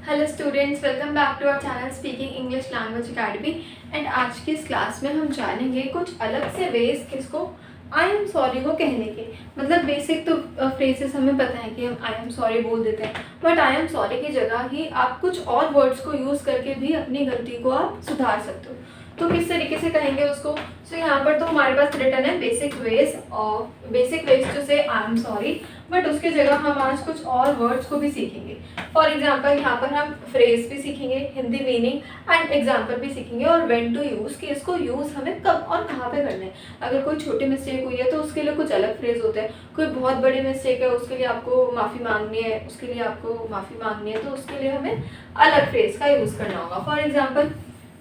Hello students, welcome back to our channel speaking English language academy. And आज की इस class में हम जानेंगे कुछ अलग से वेज किसको आई एम सॉरी को कहने के। मतलब बेसिक तो फ्रेजेस हमें पता है कि हम आई एम सॉरी बोल देते हैं, बट आई एम सॉरी की जगह ही आप कुछ और वर्ड्स को यूज़ करके भी अपनी गलती को आप सुधार सकते हो। तो किस तरीके से कहेंगे उसको? सो यहाँ पर तो हमारे पास रिटर्न है बेसिक वेज टू से आई एम सॉरी, बट उसकी जगह हम आज कुछ और वर्ड्स को भी सीखेंगे। फॉर एग्जाम्पल यहाँ पर हम फ्रेज भी सीखेंगे, हिंदी मीनिंग एंड एग्जाम्पल भी सीखेंगे, और व्हेन टू यूज़ कि इसको यूज़ हमें कब और कहाँ पे करना है। अगर कोई छोटी मिस्टेक हुई है तो उसके लिए कुछ अलग फ्रेज होते हैं, कोई बहुत बड़ी मिस्टेक है उसके लिए आपको माफ़ी मांगनी है, तो उसके लिए हमें अलग फ्रेज का यूज़ करना होगा। For example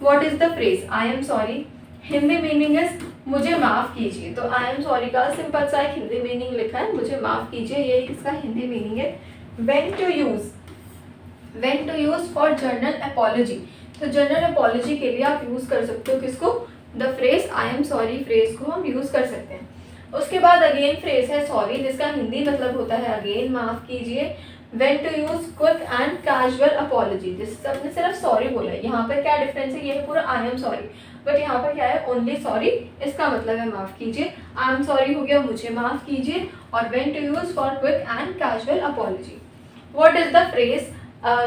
what is the phrase I am sorry? Hindi meaning is मुझे माफ़ कीजिए। तो आई एम सॉरी का सिंपल सा एक हिंदी मीनिंग लिखा है, मुझे माफ़ कीजिए, ये इसका हिंदी मीनिंग है। When to use for general apology. तो जर्नल अपॉलॉजी के लिए आप यूज़ कर सकते हो किसको? The phrase I am sorry phrase को हम यूज़ कर सकते हैं। उसके बाद अगेन फ्रेज है सॉरी, जिसका हिंदी मतलब होता है अगेन माफ़ कीजिए। When to use quick and casual apology, जिससे आपने सिर्फ सॉरी बोला है। यहाँ पर क्या डिफरेंस है? ये है पूरा आई एम सॉरी, बट यहाँ पर क्या है? ओनली सॉरी, इसका मतलब है माफ़ कीजिए। आई एम सॉरी हो गया मुझे माफ़ कीजिए, और when to use for quick and casual apology. What is the phrase?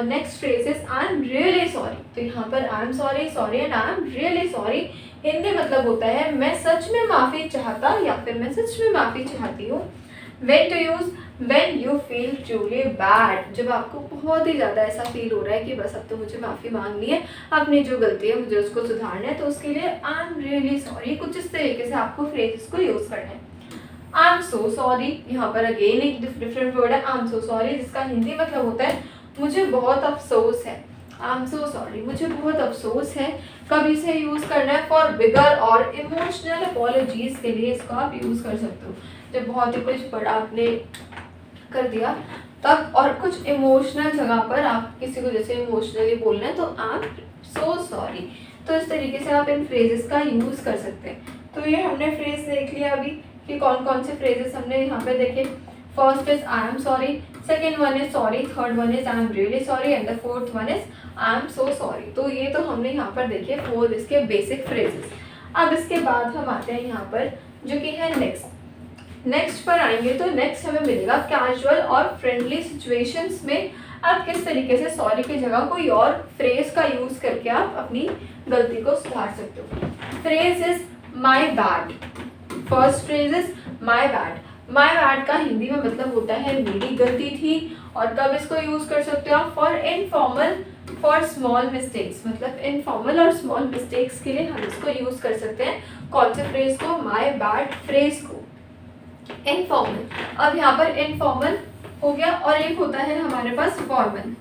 Next phrase is I am really sorry. तो यहाँ पर I am sorry and I am really sorry Hindi मतलब होता है मैं सच में माफ़ी चाहता या फिर मैं सच में माफ़ी चाहती हूँ। When to use when you feel truly bad, जब आपको बहुत ही ज़्यादा ऐसा फील हो रहा है कि बस अब तो मुझे माफ़ी मांगनी है, अपनी जो गलती है मुझे उसको सुधारना है, तो उसके लिए आई एम रियली सॉरी कुछ इस तरीके से आपको फ्रेजेस को यूज़ करना है। आई एम सो सॉरी, यहाँ पर अगेन एक डिफरेंट वर्ड है आई एम सो सॉरी, जिसका हिंदी मतलब होता है मुझे बहुत अफसोस है। आई एम सो सॉरी, मुझे बहुत अफसोस है। कब इसे यूज़ करना है? फॉर बिगर और इमोशनल अपॉलॉजीज के लिए इसको आप यूज़ कर सकते हो। जब बहुत ही कुछ बड़ा आपने कर दिया तब, और कुछ इमोशनल जगह पर आप किसी को जैसे इमोशनली बोलना है तो आई एम सो सॉरी। तो इस तरीके से आप इन फ्रेजेस का यूज़ कर सकते हैं। तो ये हमने फ्रेज देख लिया अभी कि कौन कौन से फ्रेजेस हमने यहाँ पे देखे। First is I am sorry, second one is sorry, third one is I am really sorry and the fourth one is I am so sorry. तो ये तो हमने यहाँ पर देखे 4 इसके बेसिक फ्रेजेस। अब इसके बाद हम आते हैं यहाँ पर जो कि है नेक्स्ट पर आएंगे। तो नेक्स्ट हमें मिलेगा कैजुअल और फ्रेंडली सिचुएशंस में आप किस तरीके से सॉरी की जगह कोई और फ्रेज का यूज़ करके आप अपनी गलती को सुधार सकते हो। Phrase is my bad. First phrase is my bad. My bad का हिंदी में मतलब होता है मेरी गलती थी। और कब इसको यूज़ कर सकते हो आप? For informal, for small mistakes, मतलब इनफॉर्मल और स्मॉल मिस्टेक्स के लिए हम इसको यूज़ कर सकते हैं। कौन से फ्रेज को? माई बैड फ्रेज को। इनफॉर्मल, अब यहाँ पर इनफॉर्मल हो गया, और एक होता है हमारे पास फॉर्मल।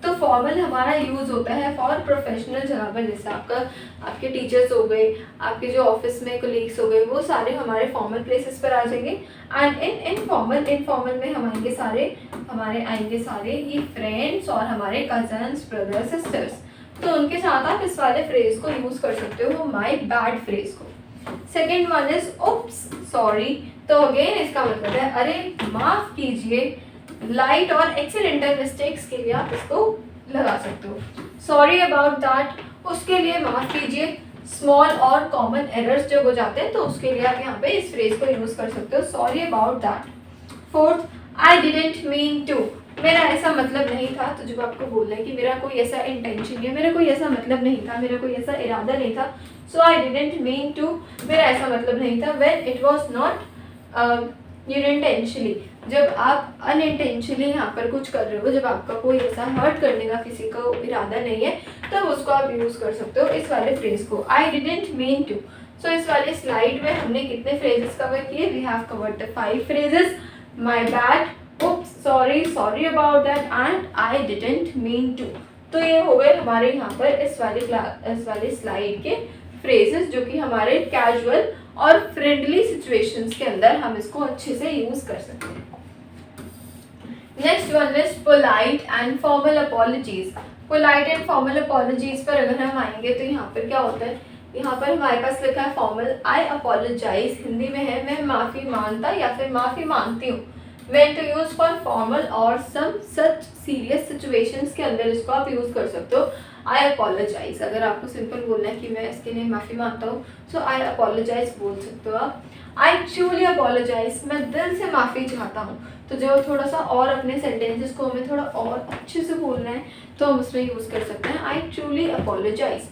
तो फॉर्मल हमारा यूज़ होता है फॉर प्रोफेशनल जगह पर, जैसे आपके टीचर्स हो गए, आपके जो ऑफिस में कोलीग्स हो गए, वो सारे हमारे फॉर्मल प्लेसेस पर आ जाएंगे। एंड इनफॉर्मल में हमारे आएंगे सारे ही फ्रेंड्स और हमारे कजन्स, ब्रदर्स, सिस्टर्स। तो उनके साथ आप इस वाले फ्रेज को यूज़ कर सकते हो, माई बैड फ्रेज को। Second one is oops sorry. तो अगेन इसका मतलब है अरे माफ कीजिए। लाइट और एक्सीडेंटल मिस्टेक्स के लिए आप इसको लगा सकते हो। सॉरी अबाउट दैट, उसके लिए माफ कीजिए। स्मॉल और कॉमन एरर्स जब हो जाते हैं तो उसके लिए आप यहाँ पे इस फ्रेज को यूज कर सकते हो, sorry about that. Fourth, I didn't mean to, मेरा ऐसा मतलब नहीं था। तो जब आपको बोलना है कि मेरा कोई ऐसा इंटेंशन है, मेरा कोई ऐसा मतलब नहीं था, मेरा कोई ऐसा इरादा नहीं था, सो आई डिडंट मीन टू, मेरा ऐसा मतलब नहीं था। व्हेन इट वाज नॉट यूनिटेंशनली, जब आप अनइंटेंशनली यहाँ पर कुछ कर रहे हो, जब आपका कोई ऐसा हर्ट करने का किसी को इरादा नहीं है, तब उसको आप यूज़ कर सकते हो इस वाले फ्रेज को, I didn't mean to. So इस वाले स्लाइड में हमने कितने फ्रेजेस कवर किए? We have covered the 5 phrases, my bad, oops sorry, sorry about that and I didn't mean to। तो ये हो गए हमारे यहाँ पर इस वाले स्लाइड के फ्रेजेस, जो कि हमारे कैजुअल और फ्रेंडली सिचुएशंस के अंदर हम इसको अच्छे से यूज कर सकते हैं। Next one is polite and formal apologies. Polite and formal apologies पर अगर हम आएंगे तो यहाँ पर क्या होता है? यहाँ पर हमारे पास लिखा है फॉर्मल, आई अपोलोजाइज, हिंदी में है मैं माफ़ी मांगता या फिर माफ़ी मांगती हूँ। When to use for formal or some such serious situation situations के अंदर इसको आप यूज़ कर सकते हो। आई अपोलोजाइज, अगर आपको सिंपल बोलना है कि मैं इसके लिए माफ़ी मांगता हूँ, सो आई अपोलोजाइज बोल सकते हो आप। आई ट्रूली अपोलोजाइज, मैं दिल से माफ़ी चाहता हूँ। तो जो थोड़ा सा और अपने सेंटेंसेस को हमें थोड़ा और अच्छे से बोलना है तो हम उसमें यूज़ कर सकते हैं I truly apologize.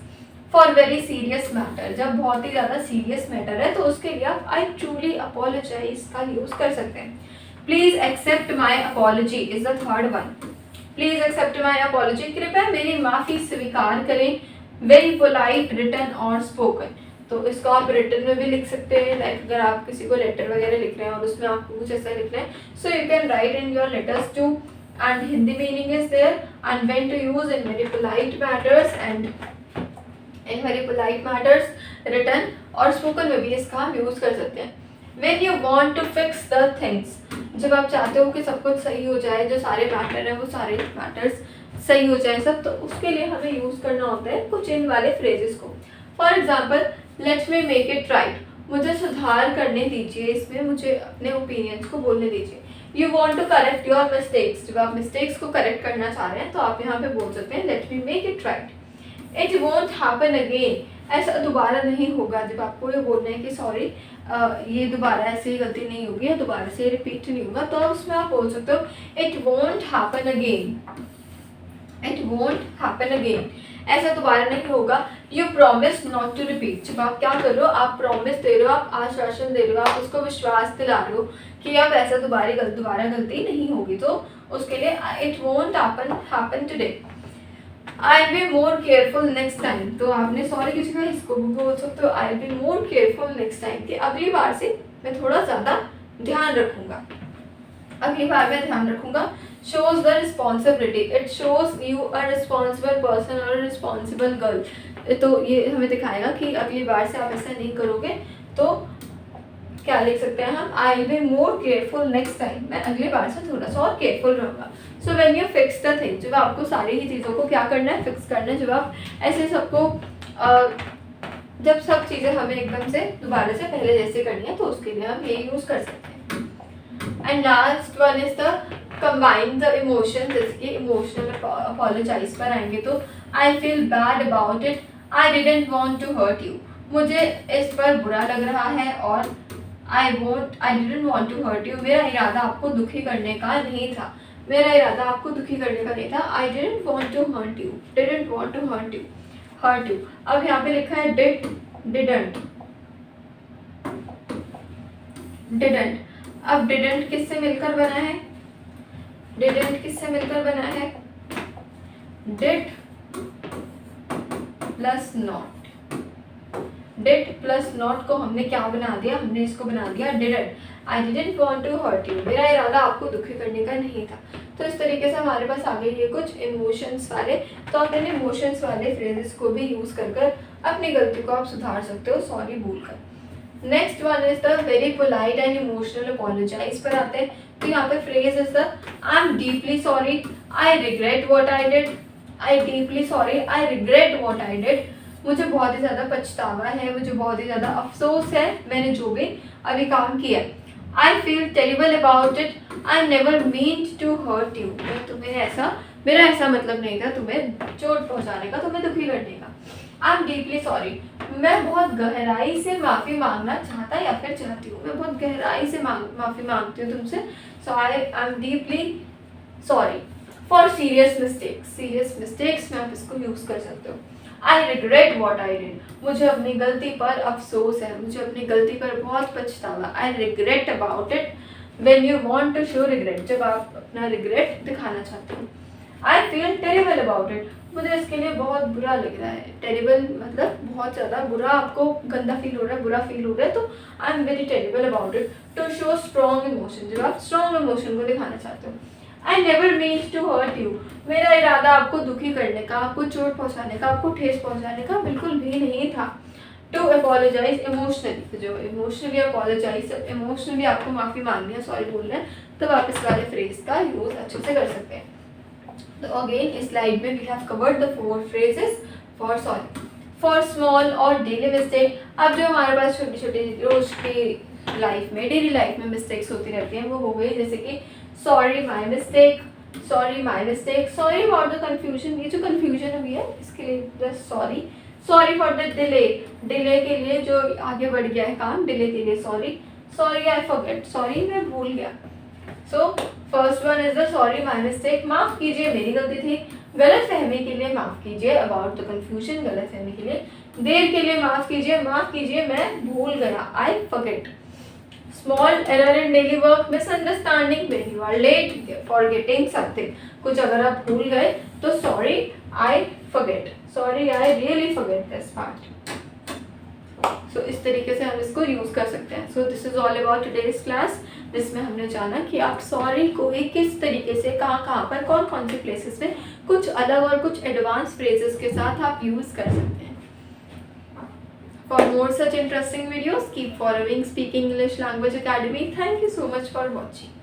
For very serious matter, जब बहुत ही ज़्यादा सीरियस मैटर है तो उसके लिए आप आई ट्रूली अपोलोजाइज का यूज़ कर सकते हैं। Please accept my apology is the third one. Please accept my apology, कृपया मेरी माफ़ी स्वीकार करें। वेरी पोलाइट रिटन और स्पोकन, तो इसको आप रिटन में भी लिख सकते हैं, लाइक अगर आप किसी को लेटर वगैरह लिख रहे हैं और उसमें आपको कुछ ऐसा लिखना है, so you can write in your letters too, and Hindi meaning is there, and when to use in very polite matters and in very polite matters, written और स्पोकन में भी इसका हम यूज़ कर सकते हैं। When you want to fix the things, जब आप चाहते हो कि सब कुछ सही हो जाए, जो सारे मैटर हैं वो सारे मैटर्स सही हो जाए सब, तो उसके लिए हमें यूज़ करना होता है कुछ इन वाले फ्रेजेस को। For example, let me make it right, मुझे सुधार करने दीजिए, इसमें मुझे अपने ओपिनियंस को बोलने दीजिए। You want to correct your mistakes, जब आप मिस्टेक्स को करेक्ट करना चाह रहे हैं तो आप यहाँ पे बोल सकते हैं let me make it right. It won't happen again, ऐसा दोबारा नहीं होगा, जब आपको ये बोलना है कि सॉरी ये दोबारा ऐसे गलती नहीं होगी या दोबारा से रिपीट नहीं होगा, तो उसमें आप बोल सकते हो it won't happen again. It won't happen again, ऐसा दोबारा नहीं होगा। You promise not to repeat, जब आप क्या कर रहे हो, आप प्रॉमिस दे रहे हो, आप आश्वासन दे रहे हो, आप उसको विश्वास दिला रहे हो कि अब ऐसा दोबारा गलती नहीं होगी, तो उसके लिए it won't happen today. I will be more careful next time, तो आपने सॉरी की जगह इसको भी बोल सकते हो I will be more careful next time, कि अगली बार से मैं थोड़ा ज़्यादा ध्यान रखूँगा, अगली बार मैं ध्यान रखूँगा। Shows the responsibility, it shows you a responsible person और रिस्पॉन्सिबल गर्ल, तो ये हमें दिखाएगा कि अगली बार से आप ऐसा नहीं करोगे, तो क्या लिख सकते हैं हम, I will be more careful next time, मैं अगली बार से थोड़ा सा और केयरफुल रहूँगा। So when you fix the thing, जब आपको सारी ही चीज़ों को क्या करना है, फिक्स करना है, जब आप ऐसे सबको जब सब चीज़ें हमें एकदम से दोबारा से पहले जैसे करनी है, तो उसके लिए हम ये यूज़ कर सकते हैं। And last one is the combine the emotion, जैसे कि इमोशनल अपोलोजाइज पर आएंगे तो I feel bad about it, I didn't want to hurt you, मुझे इस पर बुरा लग रहा है, और I didn't want to hurt you, मेरा इरादा आपको दुखी करने का नहीं था, मेरा इरादा आपको दुखी करने का नहीं था। I didn't want to hurt you, didn't want to hurt you. अब यहाँ पे लिखा है डिडंट। अब डिडंट किससे मिलकर बना है, डिडंट किससे मिलकर बना है, did plus not. Did plus not को हमने क्या बना दिया, हमने इसको बना दिया didn't. I didn't want to hurt you, मेरा इरादा आपको दुखी करने का नहीं था। तो इस तरीके से हमारे पास आ गए ये कुछ इमोशंस वाले, तो आप इन इमोशंस वाले फ्रेजेस को भी यूज़ कर कर अपनी गलती को आप सुधार सकते हो सॉरी बोलकर। Next one is the very polite and emotional apologize पर आते हैं। तो यहाँ पे phrase is the I am deeply sorry, I regret what I did, I deeply sorry, I regret what I did, मुझे बहुत ही ज़्यादा पछतावा है, मुझे बहुत ही ज़्यादा अफसोस है मैंने जो भी अभी काम किया। I feel terrible about it, I never mean to hurt you, मेरा ऐसा मतलब नहीं था तुम्हें चोट पहुंचाने का, तुम्हें दुखी करने का। आई एम डीपली सॉरी, मैं बहुत गहराई से माफ़ी मांगना चाहता या फिर चाहती हूँ, मैं बहुत गहराई से माफ़ी मांगती हूँ तुमसे। So I am deeply sorry. For serious mistakes में आप इसको यूज़ कर सकते हो। I regret what I did, मुझे अपनी गलती पर अफसोस है, मुझे अपनी गलती पर बहुत पछतावा। I regret about it when you want to show regret, जब आप अपना रिग्रेट दिखाना चाहते हो। I feel terrible about it, मुझे इसके लिए बहुत बुरा लग रहा है। टेरिबल मतलब बहुत ज़्यादा बुरा, आपको गंदा फील हो रहा है, बुरा फील हो रहा है, तो I am very terrible about it. To show strong emotion, जब आप स्ट्रॉन्ग इमोशन को दिखाना चाहते हो। I never mean to hurt you, मेरा इरादा आपको दुखी करने का, आपको चोट पहुंचाने का, आपको ठेस पहुंचाने का बिल्कुल भी नहीं था। टू अपोलोजाइज इमोशनली, जो इमोशनली अपोलोजाइज, इमोशनली आपको माफ़ी मांगनी है, सॉरी बोल रहे हैं, तब आप इस वाले फ्रेज का यूज़ अच्छे से कर सकते हैं। तो अगेन इस स्लाइड में we have covered the 4 phrases for sorry, for small और डेली मिस्टेक। अब जो हमारे पास छोटी छोटी रोज की लाइफ में, डेली लाइफ में मिस्टेक्स होती रहती हैं, वो हो गई जैसे कि sorry my mistake, sorry my mistake, sorry about the confusion, ये जो कन्फ्यूजन हुई है इसके लिए just sorry, sorry for the delay, delay के लिए जो आगे बढ़ गया है काम, डिले के लिए sorry, sorry I forget, sorry मैं भूल गया। So first one is the sorry my mistake, माफ़ कीजिए मेरी गलती थी, गलत फहमी के लिए माफ़ कीजिए, अबाउट द कन्फ्यूजन गलत फहमी के लिए, देर के लिए माफ़ कीजिए मैं भूल गया, I forget. Small error in daily work, misunderstanding when you are late, forgetting something, कुछ अगर आप भूल गए तो sorry I forget, sorry I really forget this part. So इस तरीके से हम इसको यूज़ कर सकते हैं। So this is all about today's class, जिसमें हमने जाना कि आप सॉरी को ही किस तरीके से कहाँ पर कौन कौन से प्लेसेस में कुछ अलग और कुछ एडवांस फ्रेजेस के साथ आप यूज़ कर सकते हैं। For more such interesting videos, keep following Speaking English Language Academy. Thank you so much for watching.